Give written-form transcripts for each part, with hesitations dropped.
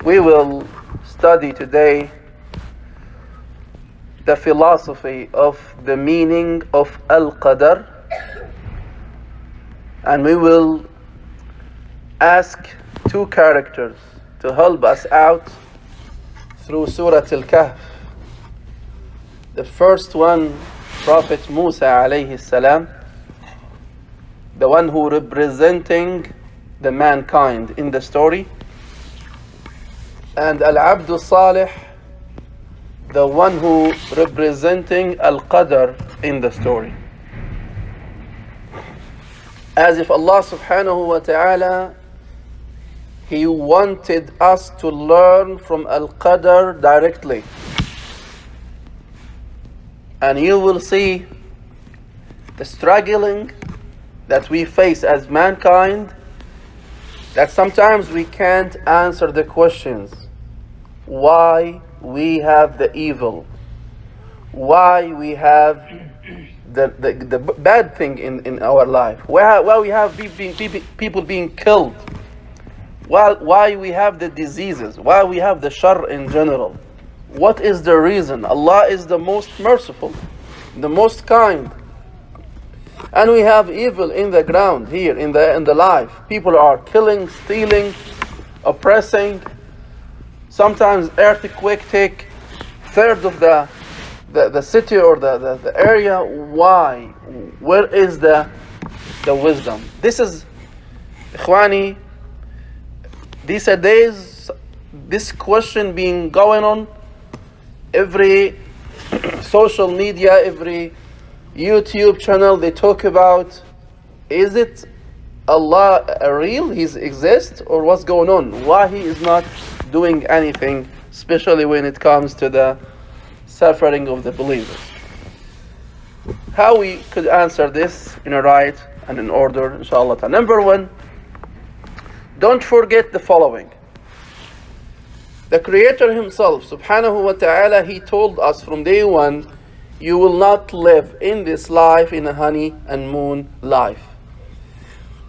We will study today the philosophy of the meaning of Al-Qadr, and we will ask two characters to help us out through Surah Al-Kahf. The first one, Prophet Musa alayhi salam, the one who representing the mankind in the story, and Al-Abdu Salih, the one who representing Al-Qadr in the story. As if Allah subhanahu wa ta'ala, He wanted us to learn from Al-Qadr directly. And you will see the struggling that we face as mankind, that sometimes we can't answer the questions. Why we have the evil? Why we have the bad thing in our life? Why we have people being killed? Why we have the diseases? Why we have the shar in general? What is the reason? Allah is the most merciful, the most kind. And we have evil in the ground here, in the life. People are killing, stealing, oppressing. Sometimes earthquake take third of the city or the area. Why? Where is the wisdom? This is, Ikhwani, these are days, this question being going on every social media, every YouTube channel, they talk about, is it Allah real? He exists, or what's going on? Why He is not doing anything, especially when it comes to the suffering of the believers? How we could answer this in a right and in order, inshallah. Number one, don't forget the following. The Creator Himself, subhanahu wa ta'ala, He told us from day one, you will not live in this life in a honey and moon life.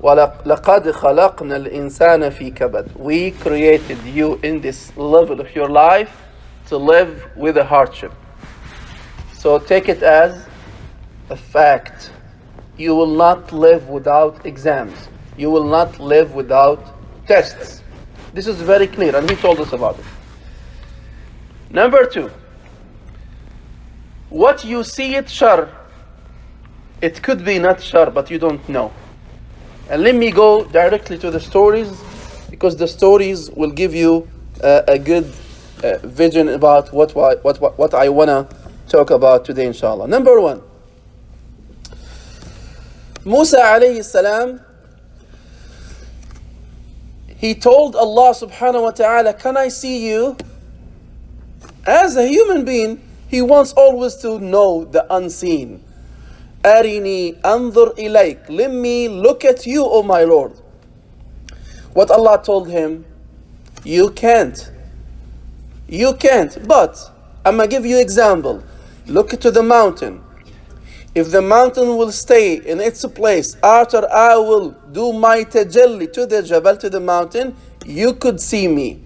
وَلَقَدْ خَلَقْنَا الْإِنسَانَ فِي كَبَدٍ. We created you in this level of your life to live with a hardship. So take it as a fact. You will not live without exams. You will not live without tests. This is very clear, and He told us about it. Number two, what you see it shar, it could be not shar, but you don't know. And let me go directly to the stories, because the stories will give you a good vision about what I want to talk about today, inshallah. Number one, Musa alayhi salam, he told Allah subhanahu wa ta'ala, can I see you? As a human being, he wants always to know the unseen. Arini anzur ilayk. Let me look at you, O my Lord. What Allah told him, you can't. You can't. But I'm going to give you example. Look to the mountain. If the mountain will stay in its place after I will do my tajalli to the jabal, to the mountain, you could see me.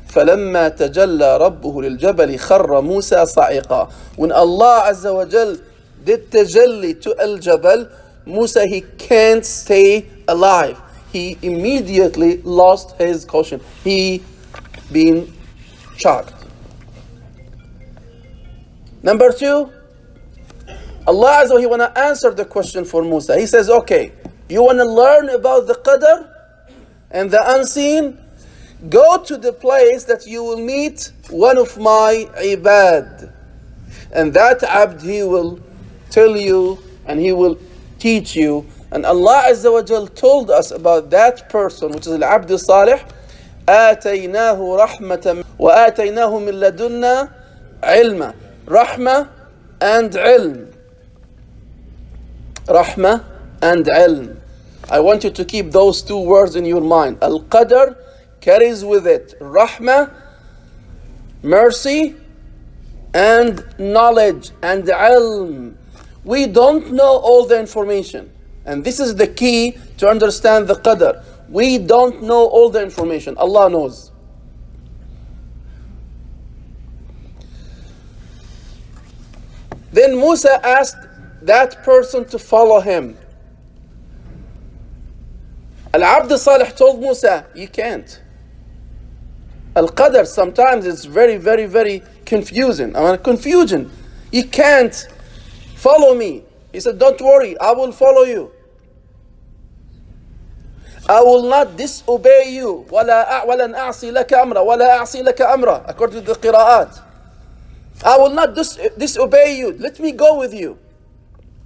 فَلَمَّا تَجَلَّى رَبُّهُ لِلْجَبَلِ خَرَّ مُوسَى صَعِقًا. When Allah Azza wa Jal did tajalli to al-jabal, Musa, he can't stay alive. He immediately lost his caution. He been shocked. Number two, Allah Azza wa Jal, He want to answer the question for Musa. He says, okay, you want to learn about the qadr and the unseen? Go to the place that you will meet one of my ibad. And that abd, he will tell you and he will teach you. And Allah Azza wa Jal told us about that person, which is al-abd salih. آتَيْنَاهُ رَحْمَةً وَآتَيْنَاهُ مِن لَدُنَّا عِلْمًا. Rahmah and ilm. Rahmah and ilm. I want you to keep those two words in your mind. Al-Qadr carries with it Rahmah, mercy, and knowledge and ilm. We don't know all the information. And this is the key to understand the Qadr. We don't know all the information. Allah knows. Then Musa asked that person to follow him. Al-Abd Salih told Musa, you can't. Al-Qadr sometimes it's very, very, very confusing. Confusion. You can't follow me. He said, don't worry, I will follow you. I will not disobey you. وَلَنْ أَعْصِي لَكَ أَمْرًا وَلَا أَعْصِي لَكَ أَمْرًا, according to the qira'at. I will not disobey you. Let me go with you.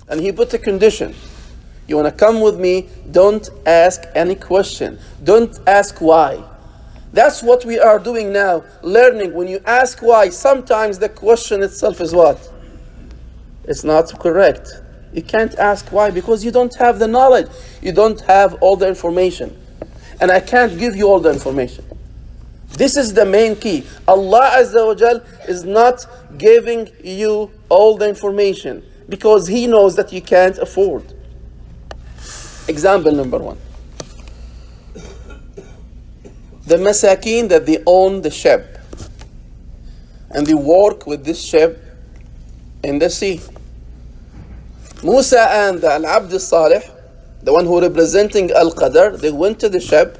And he put a condition. You want to come with me, don't ask any question. Don't ask why. That's what we are doing now, learning. When you ask why, sometimes the question itself is what? It's not correct. You can't ask why because you don't have the knowledge. You don't have all the information. And I can't give you all the information. This is the main key. Allah Azza wa Jal is not giving you all the information because He knows that you can't afford. Example number 1. The masakin that they own the ship and they work with this ship in the sea. Musa and Al-Abd Salih, the one who representing Al-Qadr, they went to the ship,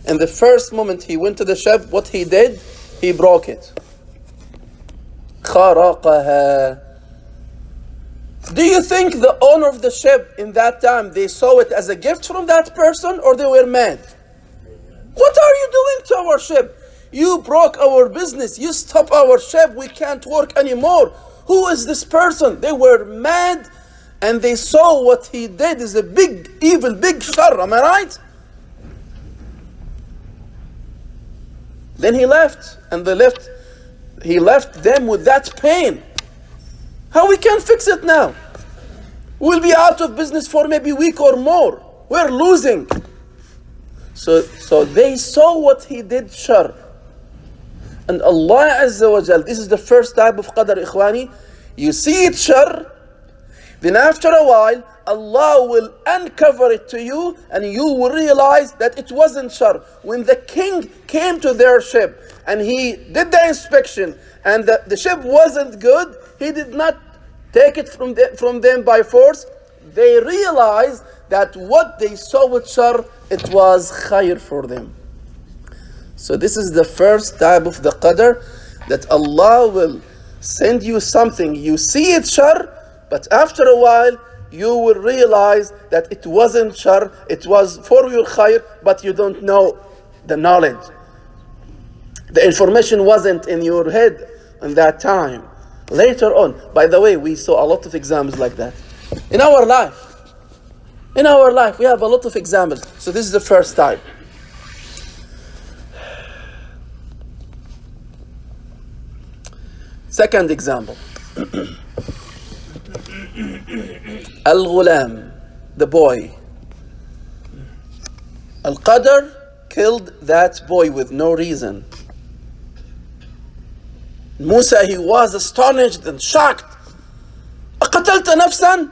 and the first moment he went to the ship, what he did, he broke it. خَرَقَهَا. Do you think the owner of the ship in that time, they saw it as a gift from that person, or they were mad? What are you doing to our ship? You broke our business. You stopped our ship. We can't work anymore. Who is this person? They were mad, and they saw what he did is a big evil, big shar. Am I right? Then he left, and he left them with that pain. How we can fix it now? We'll be out of business for maybe a week or more. We're losing. So they saw what he did shar. And Allah Azza wa Jal, this is the first type of qadr, ikhwani. You see it shar, then after a while, Allah will uncover it to you and you will realize that it wasn't shar. When the king came to their ship and he did the inspection and the ship wasn't good, he did not take it from them by force. They realized that what they saw with shar, it was khair for them. So this is the first type of the qadr, that Allah will send you something, you see it shar, but after a while you will realize that it wasn't shar, it was for your khair, but you don't know the knowledge. The information wasn't in your head in that time. Later on, by the way, we saw a lot of examples like that. In our life, we have a lot of examples. So this is the first type. Second example. Al-Ghulam, the boy. Al-Qadr killed that boy with no reason. Musa, he was astonished and shocked. أَقَتَلْتَ نَفْسًا?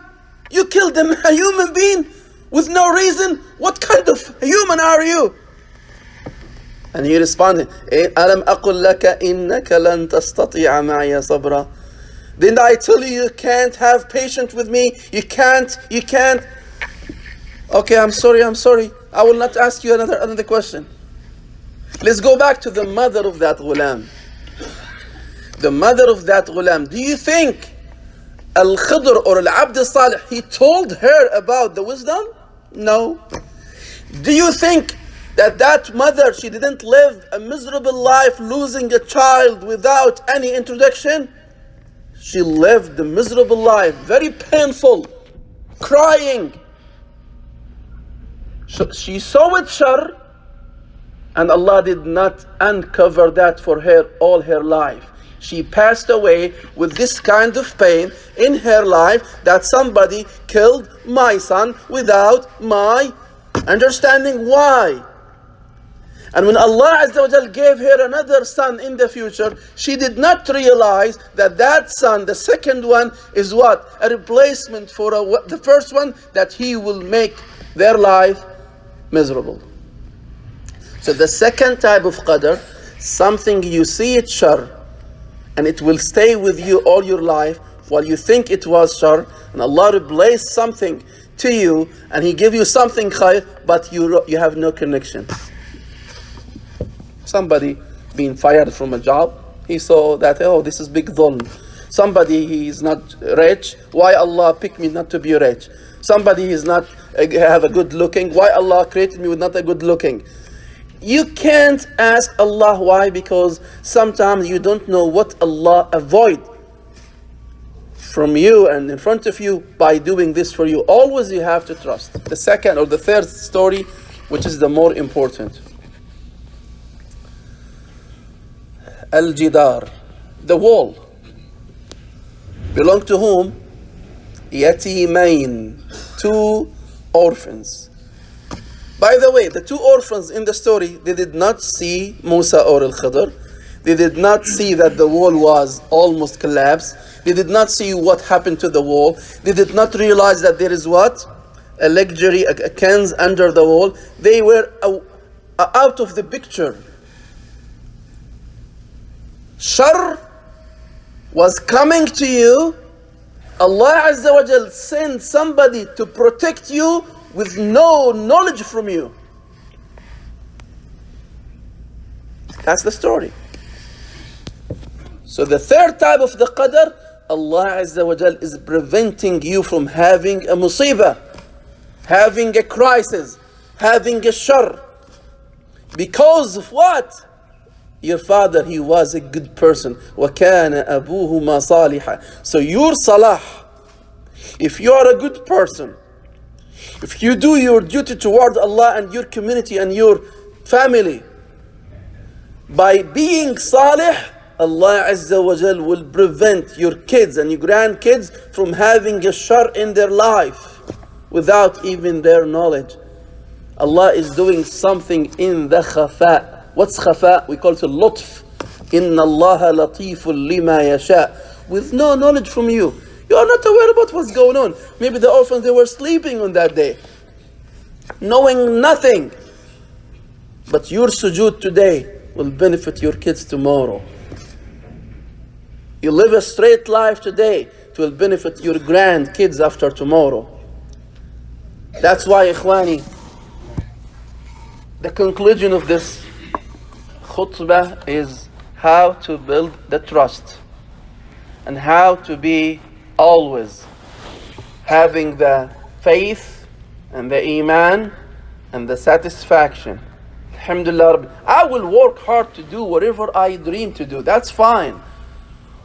You killed a human being with no reason? What kind of human are you? And he responded, أَلَمْ أَقُلْ لَكَ إِنَّكَ لَن تَسْتَطِيعَ مَعِيَ صَبْرًا. Didn't I tell you can't have patience with me? You can't. Okay, I'm sorry. I will not ask you another question. Let's go back to the mother of that ghulam. The mother of that ghulam. Do you think Al-Khidr or Al-Abd Salih, he told her about the wisdom? No. Do you think that mother, she didn't live a miserable life losing a child without any introduction? She lived a miserable life, very painful, crying. She saw it shar, and Allah did not uncover that for her all her life. She passed away with this kind of pain in her life, that somebody killed my son without my understanding why. And when Allah Azza wa Jal gave her another son in the future, she did not realize that son, the second one, is what? A replacement for the first one, that he will make their life miserable. So the second type of qadr, something you see it shar, and it will stay with you all your life. while you think it was shar, and Allah replaced something to you, and He give you something khair, but you have no connection. Somebody being fired from a job, he saw that, oh, this is big dhulm. Somebody, he is not rich, why Allah picked me not to be rich? Somebody is not have a good looking, why Allah created me with not a good looking? You can't ask Allah why, because sometimes you don't know what Allah avoid from you and in front of you by doing this for you. Always you have to trust. The second or the third story, which is the more important. Al-Jidar, the wall, belong to whom? Yatimain, two orphans. By the way, the two orphans in the story, they did not see Musa or Al-Khidr. They did not see that the wall was almost collapsed. They did not see what happened to the wall. They did not realize that there is what? A luxury, a cans under the wall. They were out of the picture. Shar was coming to you. Allah Azza wa Jal sent somebody to protect you with no knowledge from you. That's the story. So the third type of the qadr, Allah Azza wa Jal is preventing you from having a musibah, having a crisis, having a shar. Because of what? Your father, he was a good person. وَكَانَ أَبُوهُمَا صَالِحًا. So your salah, if you are a good person, if you do your duty toward Allah and your community and your family, by being salih, Allah Azza wa Jal will prevent your kids and your grandkids from having a shar in their life without even their knowledge. Allah is doing something in the khafa. What's khafa? We call it lutf. Inna Allah latiful lima yasha. With no knowledge from you. You are not aware about what's going on. Maybe the orphans, they were sleeping on that day, knowing nothing. But your sujood today will benefit your kids tomorrow. You live a straight life today, it will benefit your grandkids after tomorrow. That's why, ikhwani, the conclusion of this khutbah is how to build the trust and how to be always having the faith and the iman and the satisfaction. Alhamdulillah, I will work hard to do whatever I dream to do. That's fine.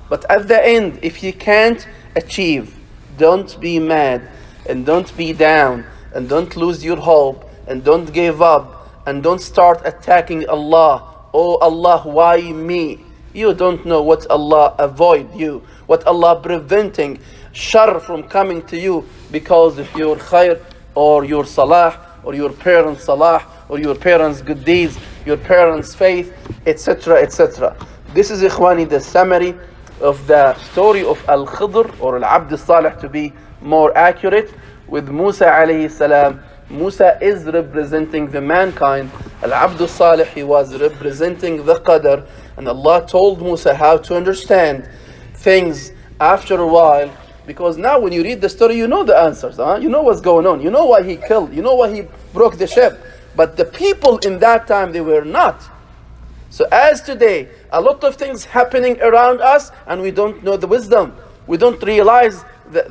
But at the end, if you can't achieve, don't be mad and don't be down and don't lose your hope and don't give up and don't start attacking Allah. Oh Allah, why me? You don't know what Allah avoid you, what Allah preventing shar from coming to you because of your khair or your salah or your parents' salah or your parents' good deeds, your parents' faith, etc., etc. This is, ikhwani, the summary of the story of Al-Khidr or Al-Abd Salih, to be more accurate, with Musa alayhi salam. Musa is representing the mankind. Al-Abd Salih, he was representing the Qadr. And Allah told Musa how to understand things after a while. Because now when you read the story, you know the answers. You know what's going on. You know why he killed. You know why he broke the ship. But the people in that time, they were not. So as today, a lot of things happening around us and we don't know the wisdom. We don't realize the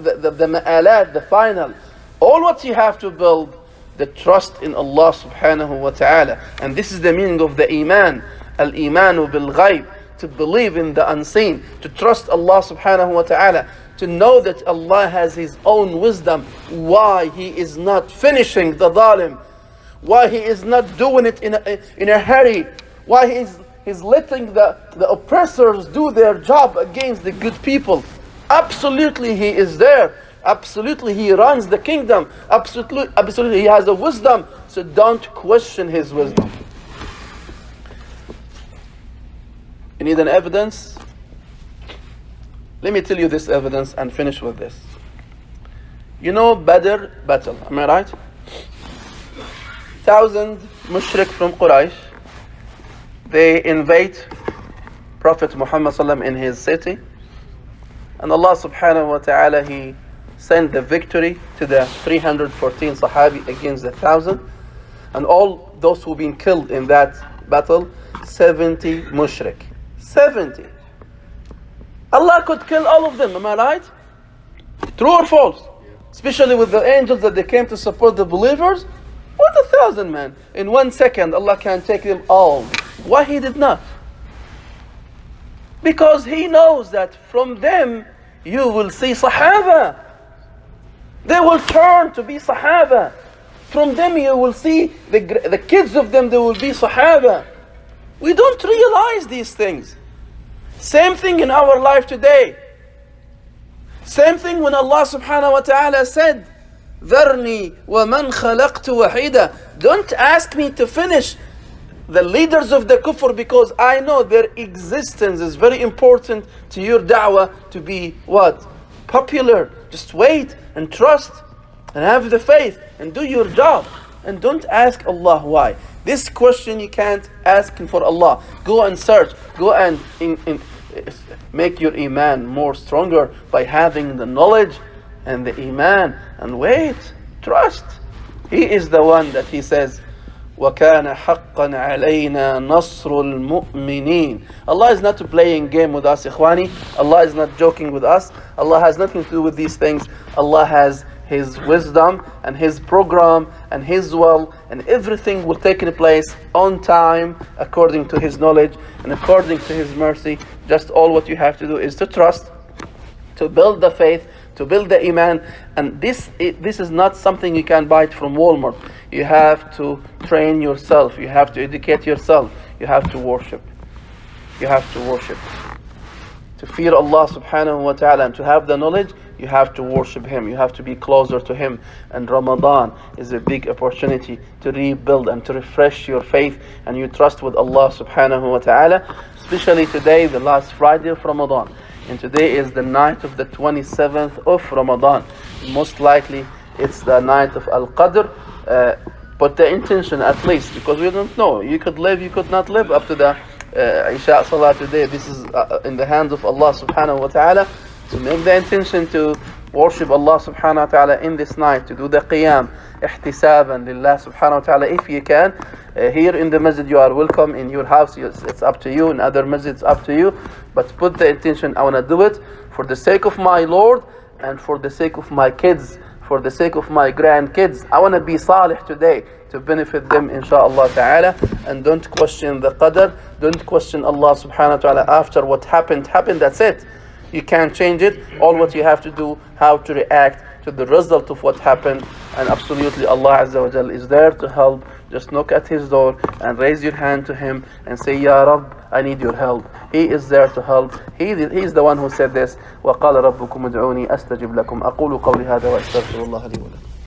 ma'alat, the final. All what you have to build, the trust in Allah subhanahu wa ta'ala. And this is the meaning of the iman. Al-imanu bil-ghayb. To believe in the unseen. To trust Allah subhanahu wa ta'ala. To know that Allah has His own wisdom. Why He is not finishing the zalim. Why He is not doing it in a hurry. Why He's letting the oppressors do their job against the good people. Absolutely He is there. Absolutely He runs the kingdom. Absolutely He has a wisdom. So don't question His wisdom. You need an evidence? Let me tell you this evidence and finish with this. You know Badr battle, am I right? 1,000 mushrik from Quraysh, they invade Prophet Muhammad sallam in his city, And Allah subhanahu wa ta'ala, He sent the victory to the 314 Sahabi against the 1,000. And all those who've been killed in that battle, 70 mushrik. 70. Allah could kill all of them, am I right? True or false? Especially with the angels that they came to support the believers. What 1,000 men? In 1 second, Allah can take them all. Why He did not? Because He knows that from them you will see Sahaba. They will turn to be Sahaba. From them you will see the kids of them, they will be Sahaba. We don't realize these things. Same thing in our life today. Same thing when Allah subhanahu wa ta'ala said, ذَرْنِي وَمَنْ خَلَقْتُ وَحِيدًا. Don't ask me to finish the leaders of the kufr, because I know their existence is very important to your da'wah to be what? Popular. Just wait and trust and have the faith and do your job. And don't ask Allah why. This question you can't ask for Allah. Go and search. Go and make your iman more stronger by having the knowledge and the iman. And wait, trust. He is the one that He says, وَكَانَ حَقًّا عَلَيْنَا نَصْرُ الْمُؤْمِنِينَ. Allah is not playing game with us, ikhwani. Allah is not joking with us. Allah has nothing to do with these things. Allah has His wisdom and His program and His will, and everything will take place on time according to His knowledge and according to His mercy. Just all what you have to do is to trust, to build the faith, to build the iman. And this is not something you can buy it from Walmart. You have to train yourself. You have to educate yourself. You have to worship. You have to worship. To fear Allah subhanahu wa ta'ala and to have the knowledge, you have to worship Him. You have to be closer to Him. And Ramadan is a big opportunity to rebuild and to refresh your faith and your trust with Allah subhanahu wa ta'ala. Especially today, the last Friday of Ramadan. And today is the night of the 27th of Ramadan. Most likely it's the night of Al-Qadr. But the intention at least, because we don't know. You could live, you could not live up to the Isha Salah today. This is in the hands of Allah subhanahu wa ta'ala. To make the intention to worship Allah subhanahu wa ta'ala in this night, to do the qiyam, ihtisaban lillah subhanahu wa ta'ala if you can. Here in the masjid you are welcome, in your house it's up to you, in other masjids it's up to you. But put the intention, I want to do it for the sake of my Lord and for the sake of my kids, for the sake of my grandkids. I want to be salih today to benefit them inshaAllah ta'ala. And don't question the qadr, don't question Allah subhanahu wa ta'ala after what happened, that's it. You can't change it. All what you have to do, how to react to the result of what happened. And absolutely Allah Azza wa Jal is there to help. Just knock at His door and raise your hand to Him and say, Ya Rabb, I need your help. He is there to help. He is the one who said this. وَقَالَ رَبُّكُمُ ادْعُونِي أَسْتَجِبْ لَكُمْ أَقُولُ قَوْلِ هَذَا وَأَسْتَغْفِرُ اللَّهَ لِي وَلَكُمْ.